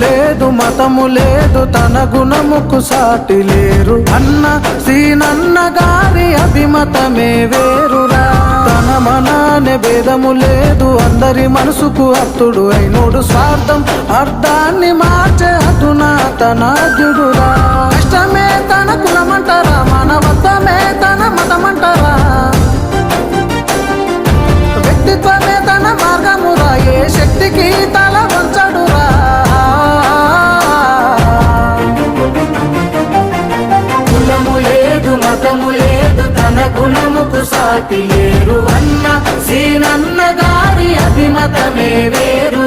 లేదు మతము లేదు తన గుణముకు సాటి లేరు అన్న సీనన్న గారి అభిమతమే వేరురా తన మనానే భేదము లేదు అందరి మనసుకు అత్తుడు అయినోడు స్వార్థం అర్థాన్ని మార్చే అధునాతనాద్యుడురా కష్టమే తన కులమంటారా మానవత్వమే తన మతమంటారా వ్యక్తిత్వమే తన మార్గమురా ఏ శక్తికి తల వంచడురా కులము లేదు మతము లేదు తన గుణముకు సాటి లేరు అన్న సీనన్న గారి అభిమతమే వేరు